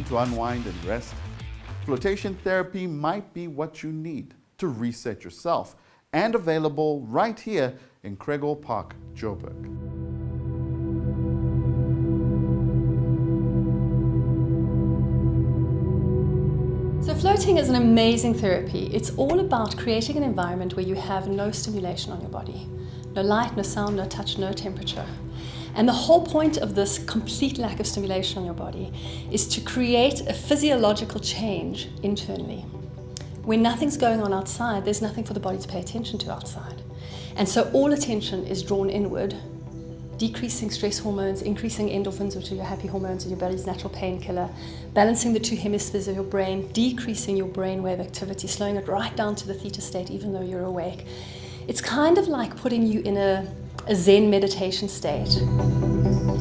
need to unwind and rest? Floatation therapy might be what you need to reset yourself, and available right here in Craighall Park, Joburg. So floating is an amazing therapy. It's all about creating an environment where you have no stimulation on your body. No light, no sound, no touch, no temperature. And the whole point of this complete lack of stimulation on your body is to create a physiological change internally. When nothing's going on outside, there's nothing for the body to pay attention to outside. And so all attention is drawn inward, decreasing stress hormones, increasing endorphins, which are your happy hormones and your body's natural painkiller, balancing the two hemispheres of your brain, decreasing your brainwave activity, slowing it right down to the theta state even though you're awake. It's kind of like putting you in a Zen meditation state.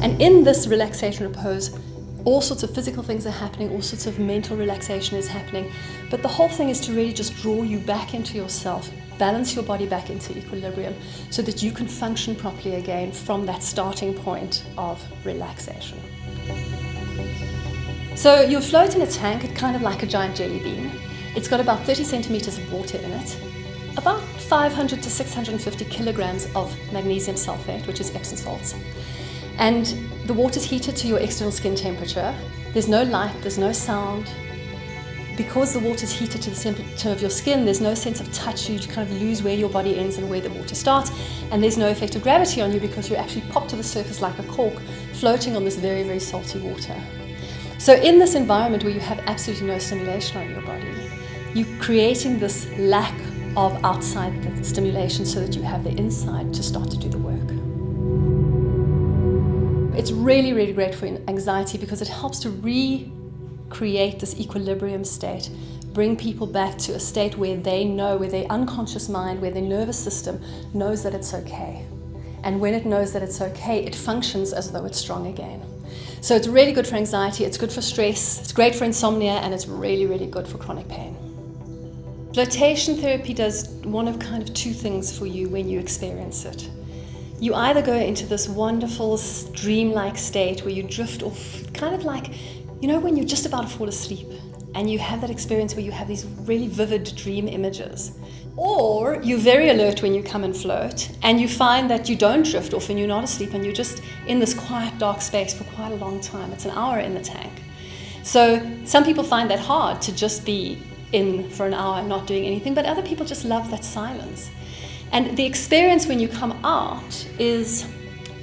And in this relaxation repose, all sorts of physical things are happening, all sorts of mental relaxation is happening, but the whole thing is to really just draw you back into yourself, balance your body back into equilibrium so that you can function properly again from that starting point of relaxation. So you'll float in a tank, it's kind of like a giant jelly bean. It's got about 30 centimeters of water in it, about 500 to 650 kilograms of magnesium sulfate, which is Epsom salts. And the water's heated to your external skin temperature. There's no light, there's no sound. Because the water's heated to the temperature of your skin, there's no sense of touch. You kind of lose where your body ends and where the water starts. And there's no effect of gravity on you because you're actually popped to the surface like a cork, floating on this very, very salty water. So in this environment where you have absolutely no stimulation on your body, you're creating this lack of outside the stimulation so that you have the inside to start to do the work. It's really, really great for anxiety because it helps to recreate this equilibrium state, bring people back to a state where they know, where their unconscious mind, where their nervous system knows that it's okay. And when it knows that it's okay, it functions as though it's strong again. So it's really good for anxiety, it's good for stress, it's great for insomnia, and it's really, really good for chronic pain. Floatation therapy does one of kind of two things for you when you experience it. You either go into this wonderful dreamlike state where you drift off, kind of like, you know, when you're just about to fall asleep and you have that experience where you have these really vivid dream images. Or you're very alert when you come and float and you find that you don't drift off and you're not asleep and you're just in this quiet, dark space for quite a long time. It's an hour in the tank. So some people find that hard to just be in for an hour and not doing anything, but other people just love that silence. And the experience when you come out is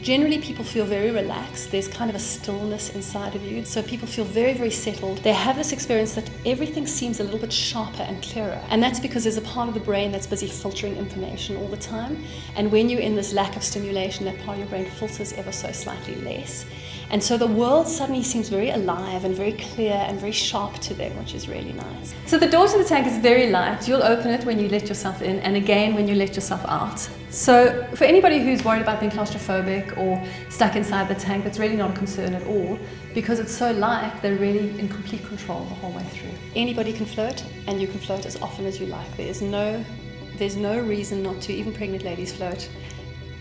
generally people feel very relaxed. There's kind of a stillness inside of you. So people feel very, very settled. They have this experience that everything seems a little bit sharper and clearer. And that's because there's a part of the brain that's busy filtering information all the time. And when you're in this lack of stimulation, that part of your brain filters ever so slightly less. And so the world suddenly seems very alive and very clear and very sharp to them, which is really nice. So the door to the tank is very light. You'll open it when you let yourself in, and again when you let yourself out. So for anybody who's worried about being claustrophobic or stuck inside the tank, that's really not a concern at all. Because it's so light, they're really in complete control the whole way through. Anybody can float, and you can float as often as you like. There's no reason not to. Even pregnant ladies float,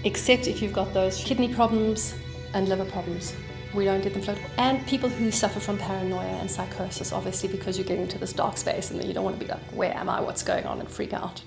except if you've got those kidney problems and liver problems. We don't let them float. And people who suffer from paranoia and psychosis, obviously, because you're getting into this dark space and then you don't want to be like, where am I, what's going on, and freak out.